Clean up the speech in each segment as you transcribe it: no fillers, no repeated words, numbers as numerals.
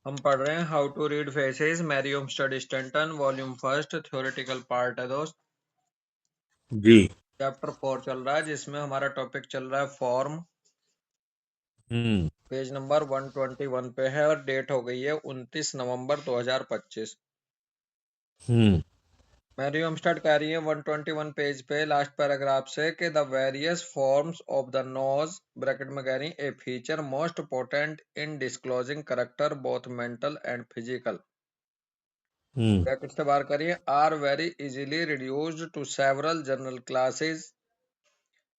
हम पढ़ रहे हैं how to read faces Mariam study Stanton volume first theoretical part है दोस्त। जी। चैप्टर 4 चल रहा है जिसमें हमारा टॉपिक चल रहा है फॉर्म। हम्म पेज नंबर 121 पे है और डेट हो गई है 29 नवंबर 2025। हम्म मैरियम स्टड कह रही है 121 पेज पे लास्ट पैराग्राफ से कि the various forms of the nose bracket में कह रही a feature most potent in disclosing character both mental and physical hmm bracket से बाहर करिए are very easily reduced to several general classes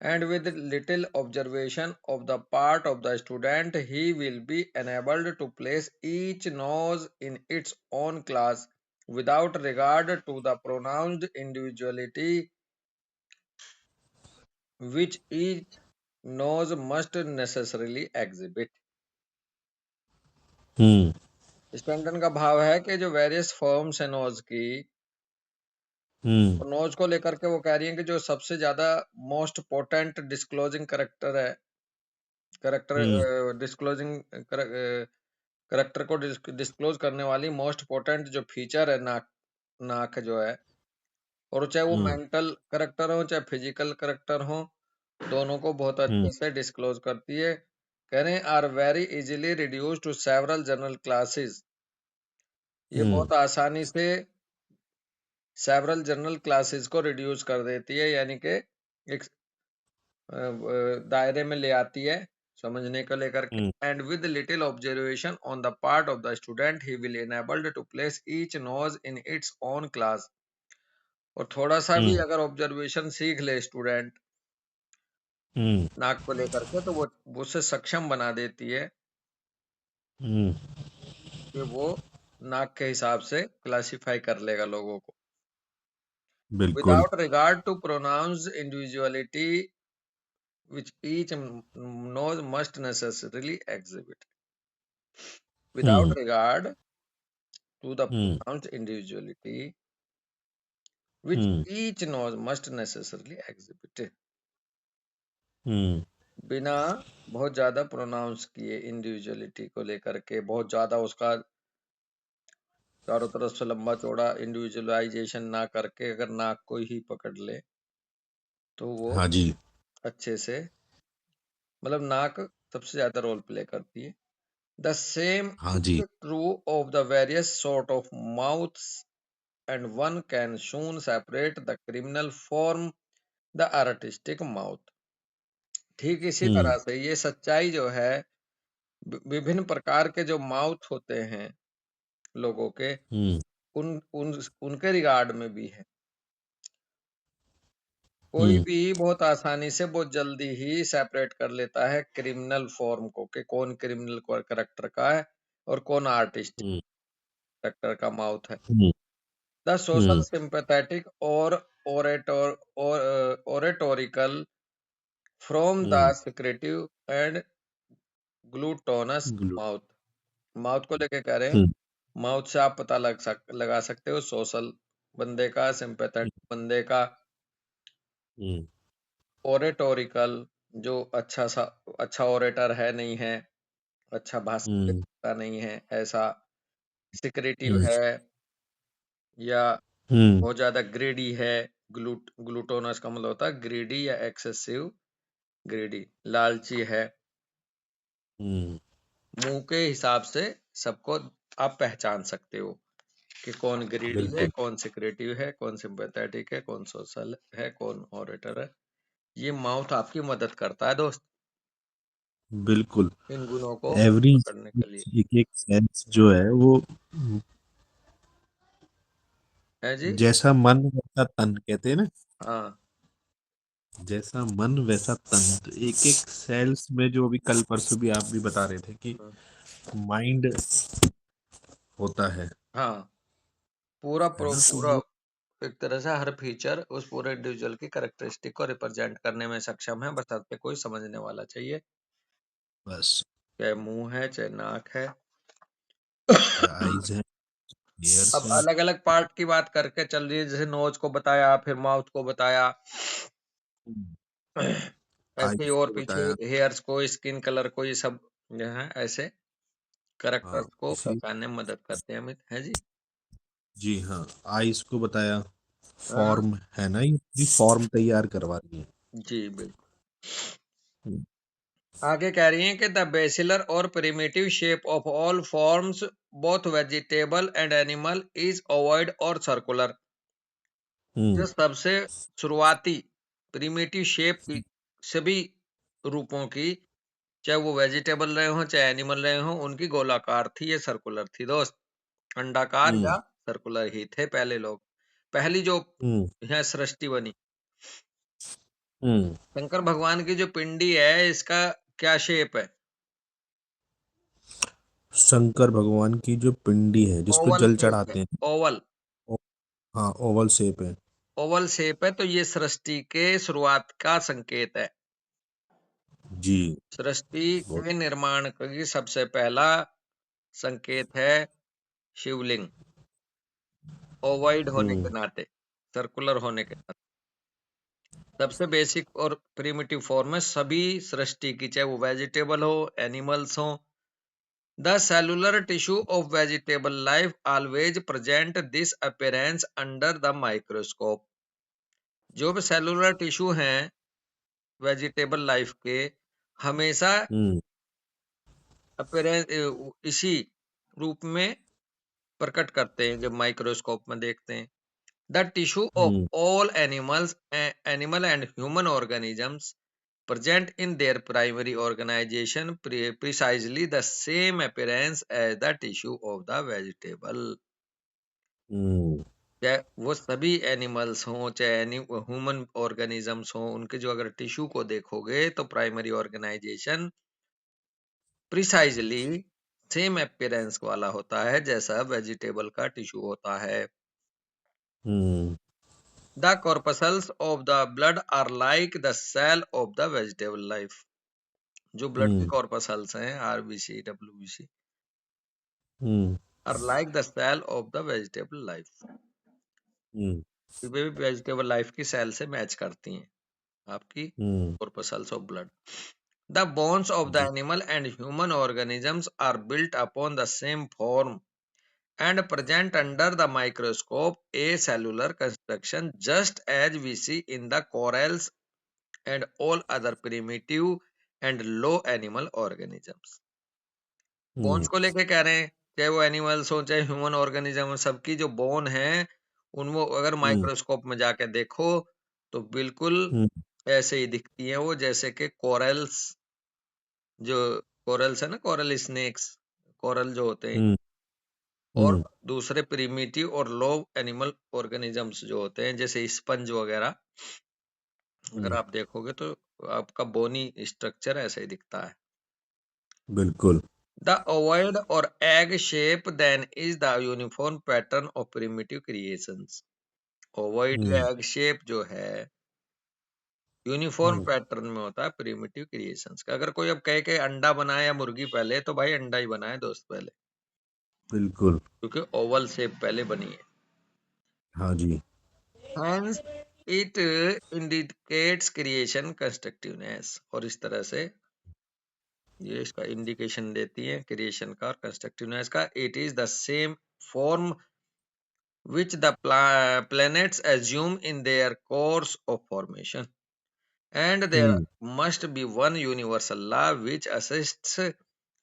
and with little observation of the part of the student he will be enabled to place each nose in its own class without regard to the pronounced individuality which each nose must necessarily exhibit। Hmm Stanton का भाव है कि जो various forms है knows की हम्म knows को लेकर के वो कह रही है कि जो सबसे ज्यादा मोस्ट पोटेंट डिस्क्लोजिंग करेक्टर है हम्म करेक्टर डिस्क्लोजिंग करेक्टर को डिस्क्लोज करने वाली मोस्ट पोटेंट जो फीचर है नाक नाक जो है और चाहे वो हम्म मेंटल करेक्टर हो चाहे फिजिकल करेक्टर हो दोनों को बहुत हम्म अच्छे से डिस्क्लोज करती है। कह रहे हैं are very easily reduce to several general classes. ये हम्म बहुत आसानी से सेवरल जनरल क्लासेस को रिड्यूस कर देती है यानी कि एक दायरे में ले आती है समझने को लेकर के hmm and with little observation on the part of the student he will enabled to place each nose in its own class. और थोड़ा सा भी हम्म अगर ऑब्जर्वेशन सीख ले स्टूडेंट हम्म नाक को लेकर के तो वो उसे सक्षम बना देती है हम्म कि वो नाक के हिसाब से क्लासिफाई कर लेगा लोगों को बिल्कुल। Without regard to pronounce individuality which each nose must necessarily exhibit without hmm regard to the hmm pronounced individuality which hmm each nose must necessarily exhibit। Hmm बिना बहुत ज्यादा प्रोनाउंस किए इंडिविजुअलिटी को लेकर के बहुत ज्यादा उसका चारों तरफ से लंबा चौड़ा इंडिविजुअलाइजेशन ना करके अगर नाक को ही पकड़ ले तो वो हाँ जी। अच्छे से मतलब नाक सबसे ज्यादा रोल प्ले करती है। द सेम हाँ जी। Is true of the various sort of mouths and one can soon separate the criminal from the artistic mouth। ठीक इसी हम्म तरह से ये सच्चाई जो है विभिन्न प्रकार के जो माउथ होते हैं लोगों के हम्म उन उन उनके रिगार्ड में भी है। कोई हम्म भी बहुत आसानी से बहुत जल्दी ही सेपरेट कर लेता है क्रिमिनल फॉर्म को कि कौन क्रिमिनल करेक्टर का है और कौन आर्टिस्ट हम्म करेक्टर का माउथ है। Hmm the social hmm sympathetic और oratorical from the hmm secretive and gluttonous glue mouth. Mouth को लेके कह रहे हैं हम्म माउथ से आप पता लगा सकते हो सोशल बंदे का सिंपैथेटिक बंदे का हम्म ओरेटोरिकल जो अच्छा ओरेटर है नहीं है अच्छा भाषण हम्म देता नहीं है ऐसा सिक्रेटिव हम्म है या हम्म बहुत ज्यादा ग्रेडी है। ग्लूटोनस का मतलब होता है ग्रेडी या एक्सेसिव ग्रेडी लालची है। हम्म मुंह के हिसाब से सबको आप पहचान सकते हो कि कौन ग्रीडी है बिल्कुल कौन सिक्रेटिव है कौन सिंपैथेटिक है कौन सोशल है कौन ऑरेटर है। ये माउथ आपकी मदद करता है दोस्त बिल्कुल। इन गुणों को एवरी पकड़ने के लिए। एक एक सेंस जो है वो है जी। जैसा मन वैसा तन कहते हैं ना। हाँ जैसा मन वैसा तन, तो एक एक सेल्स में जो अभी कल परसों भी आप भी बता रहे थे कि हाँ माइंड होता हाँ, पूरा है ना, तो पूरा वो एक तरह से हर फीचर उस पूरे इंडिविजुअल की कैरेक्टरिस्टिक को रिप्रेजेंट करने में सक्षम है बशर्ते कोई समझने वाला चाहिए। बस चाहे मुंह है चाहे नाक है। आईज है, एयर्स अब है। अलग अलग पार्ट की बात करके चल रही है जैसे नोज को बताया फिर माउथ को बताया ऐसे ही आईज और को पीछे बताया। हेयर्स को स्किन कलर को ये सब जो है ऐसे करैक्टर्स हाँ, को इसी पहचानने में मदद करते हैं अमित, है जी। जी हाँ, आइस को बताया, हाँ फॉर्म है ना, ये फॉर्म तैयार करवा रही है। जी बिल्कुल। हम्म, आगे कह रही हैं कि द बेसिलर और primitive shape of all forms both vegetable and animal is ovoid और सर्कुलर। जो हम्म, सबसे शुरुआती प्रिमिटिव शेप की सभी रूपों की, चाहे वो वेजिटेबल रहे हों चाहे एनिमल रहे हों, उनकी गोलाकार थी या सर्कुलर थी दोस्त। अंडाकार हम्म, या सर्कुलर ही थे पहले लोग। पहली जो हम्म, है सृष्टि बनी, हम्म। शंकर भगवान की जो पिंडी है इसका क्या शेप है? शंकर भगवान की जो पिंडी है जिस पे ओवल जल शेप है। चढ़ाते हैं, ओवल ओ- हाँ, ओवल शेप है। ओवल शेप है, तो ये सृष्टि के शुरुआत का संकेत है। जी। सृष्टि बहुत। के निर्माण की सबसे पहला संकेत है शिवलिंग, ओवॉइड होने के हम्म, नाते, सर्कुलर होने के नाते। सबसे बेसिक और प्रिमिटिव फॉर्म है सभी सृष्टि की, चाहे वो वेजिटेबल हो एनिमल्स हो। The cellular tissue of vegetable life always present this appearance under the microscope. जो भी सेलुलर टिश्यू हैं वेजिटेबल लाइफ के, हमेशा हम्म, अपीयरेंस इसी रूप में प्रकट करते हैं जब माइक्रोस्कोप में देखते हैं। The tissue of hmm, all animals animal and human organisms present in their primary organization precisely the same appearance as the tissue of the vegetable। हम्म, चाहे वो सभी एनिमल्स हों चाहे ह्यूमन ऑर्गेनिजम्स हों, उनके जो अगर टिश्यू को देखोगे तो primary organisation precisely same appearance वाला होता है जैसा वेजिटेबल का टिश्यू होता है। Hmm, the corpuscles of the blood are like the cell of the vegetable life। जो ब्लड की हम्म, कॉर्पसल्स हैं RBC WBC hmm, are like the cell of the vegetable life। Hmm, ये भी vegetable life की cell से match करती हैं आपकी hmm, corpuscles of blood। The bones of the जी। animal and human organisms are built upon the same form and present under the microscope a cellular construction just as we see in the corals and all other primitive and low animal organisms। Bones hmm, को लेके कह रहे हैं, चाहे वो animals हो चाहे human organism हो, सबकी जो बोन है उनको अगर हम्म, माइक्रोस्कोप में जाके देखो तो बिल्कुल हम्म, ऐसे ही दिखती हैं वो, जैसे कि कोरल्स, जो कोरल्स है ना, कोरल स्नेक्स, कोरल जो होते हैं, हम्म, और हम्म, दूसरे प्रिमिटिव और लो एनिमल ऑर्गेनिजम्स जो होते हैं जैसे स्पंज वगैरह, अगर हम्म, आप देखोगे तो आपका बोनी स्ट्रक्चर ऐसे ही दिखता है। बिल्कुल। The ovoid or egg shape then is the uniform pattern of primitive creations। Ovoid या हम्म, एग शेप जो है यूनिफॉर्म हम्म, पैटर्न में होता है प्रिमिटिव क्रिएशंस का। अगर कोई अब कहे कि अंडा बनाए या मुर्गी पहले, तो भाई अंडा ही बनाए दोस्त पहले, बिल्कुल। क्योंकि ओवल शेप पहले बनी है। हाँ जी। Hence it indicates creation constructiveness। और इस तरह से ये इसका इंडिकेशन देती है क्रिएशन का और कंस्ट्रक्टिवनेस का। It is the same form which the planets assume in their course of formation, and there hmm, must be one universal law which assists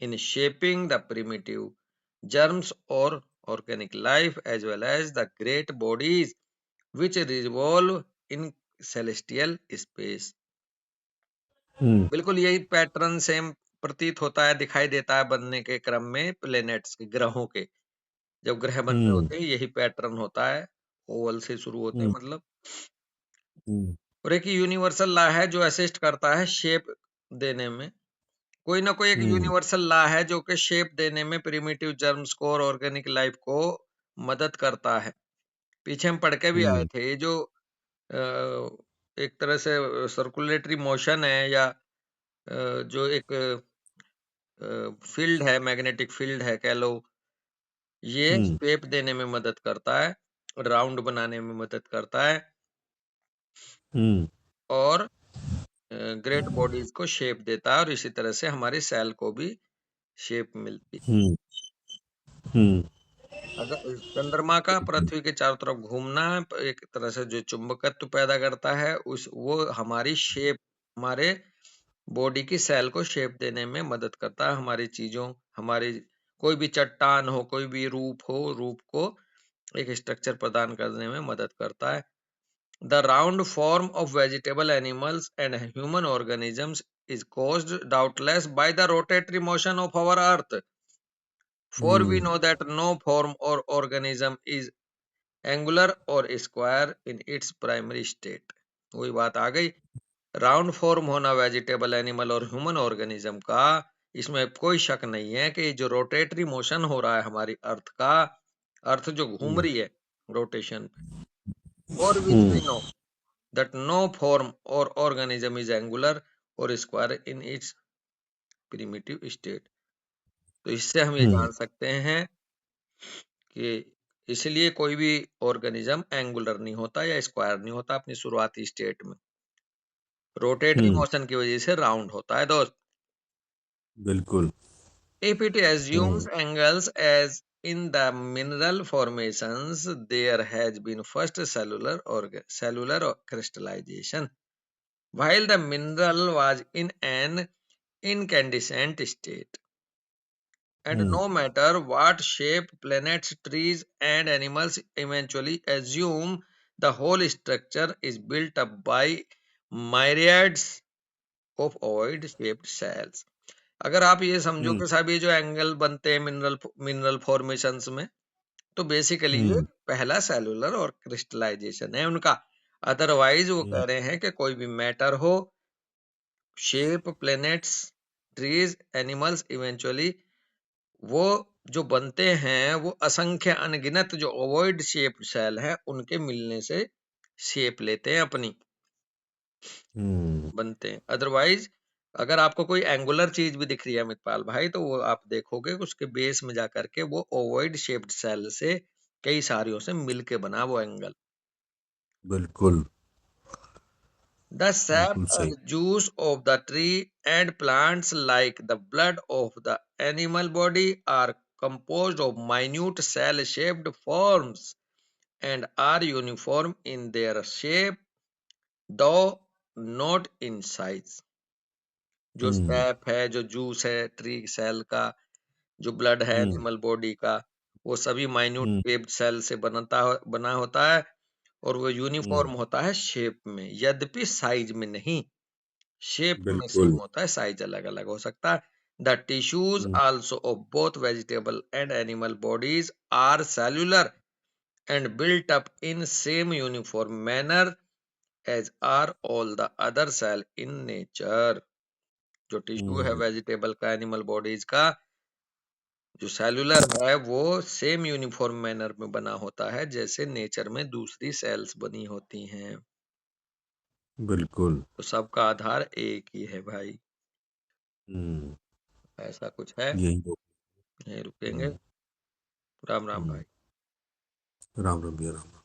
in shaping the primitive germs or organic life as well as the great bodies which revolve in celestial space। हम्म, बिल्कुल यही pattern same प्रतीत होता है, दिखाई देता है बनने के क्रम में प्लेनेट्स के, ग्रहों के। जब ग्रह बन रहे हम्म, होते हैं यही पैटर्न होता है, ओवल से शुरू होते हैं हम्म, मतलब। हम्म, और एक यूनिवर्सल लॉ है जो असिस्ट करता है शेप देने में। कोई ना कोई एक हम्म, यूनिवर्सल लॉ है जो कि शेप देने में प्रिमिटिव जर्म्स को और ऑर्गेनिक लाइफ को मदद करता है। पीछे हम पढ़ के भी आए हम्म, थे, ये जो एक तरह से सर्कुलेटरी मोशन है या जो एक फील्ड है, मैग्नेटिक फील्ड है कह लो, ये हम्म, शेप देने में मदद करता है, राउंड बनाने में मदद करता है, हम्म, और ग्रेट बॉडीज को शेप देता है, और इसी तरह से हमारी सेल को भी शेप मिलती है। हम्म अगर चंद्रमा का पृथ्वी के चारों तरफ घूमना एक तरह से जो चुंबकत्व पैदा करता है, उस वो हमारी शेप, हमारे बॉडी की सेल को शेप देने में मदद करता है। हमारी चीजों, हमारी कोई भी चट्टान हो, कोई भी रूप हो, रूप को एक स्ट्रक्चर प्रदान करने में मदद करता है। The round form of vegetable animals and human organisms is caused doubtless by the rotatory motion of our earth, for we hmm know that no form or organism is angular or square in its primary state। वही बात आ गई, round form होना vegetable animal और human organism का, इसमें कोई शक नहीं है कि जो रोटेटरी मोशन हो रहा है हमारी अर्थ का, अर्थ जो घूम हम्म रही है रोटेशन पे, for which hmm we know that no form और ऑर्गेनिज्म इज एंगुलर और square in its primitive state. तो इससे हम ये हम्म जान सकते हैं कि इसलिए कोई भी ऑर्गेनिज्म एंगुलर नहीं होता या स्क्वायर नहीं होता अपनी शुरुआती स्टेट में, रोटेटरी हम्म, मोशन की वजह से राउंड होता है दोस्त। बिल्कुल। If it assumes hmm angles as in the mineral formations, there has been first cellular crystallization, while the mineral was in an incandescent state. And hmm no matter what shape planets, trees, and animals eventually assume, the whole structure is built up by myriads of ovoid shaped cells। अगर आप ये समझो हम्म कि साहब ये जो angle बनते हैं मिनरल मिनरल फॉर्मेशंस में, तो बेसिकली ये हम्म पहला सेलुलर और क्रिस्टलाइजेशन है उनका। अदरवाइज वो हम्म कह रहे हैं कि कोई भी मैटर हो, shape, planets, trees, animals, eventually वो जो बनते हैं वो असंख्य अनगिनत जो ओवॉइड शेप सेल हैं उनके मिलने से शेप लेते हैं अपनी, हम्म, बनते हैं। अदरवाइज अगर आपको कोई एंगुलर चीज भी दिख रही है अमितपाल भाई, तो वो आप देखोगे कि उसके बेस में जा करके वो ओवॉइड शेप्ड सेल से कई सारियों से मिलके बना वो एंगल। बिल्कुल। The sap बिल्कुल सही। and juice of the tree and plants, like the blood of the animal body, are composed of minute cell-shaped forms and are uniform in their shape, though not in size। जो हम्म SAP है, जो juice है tree cell का, जो blood है हम्म animal body का, वो सभी माइन्यूट हम्म वेव्ड सेल से बना होता है, और वो हम्म, यूनिफॉर्म होता है शेप में, यद्यपि साइज में नहीं। शेप में सेम बिल्कुल। होता है, साइज अलग अलग हो सकता है। The tissues hmm also of both vegetable and animal bodies are cellular and built up in same uniform manner as are all the other cell in nature. जो टिश्यू है हम्म, वेजिटेबल का, animal bodies का, जो cellular है वो same uniform manner में बना होता है जैसे नेचर में दूसरी सेल्स बनी होती हैं। बिल्कुल। तो सबका आधार एक ही है भाई। हम्म, ऐसा कुछ है। यही तो। यहीं रुकेंगे। हम्म राम राम हम्म, भाई। राम राम भैया, राम।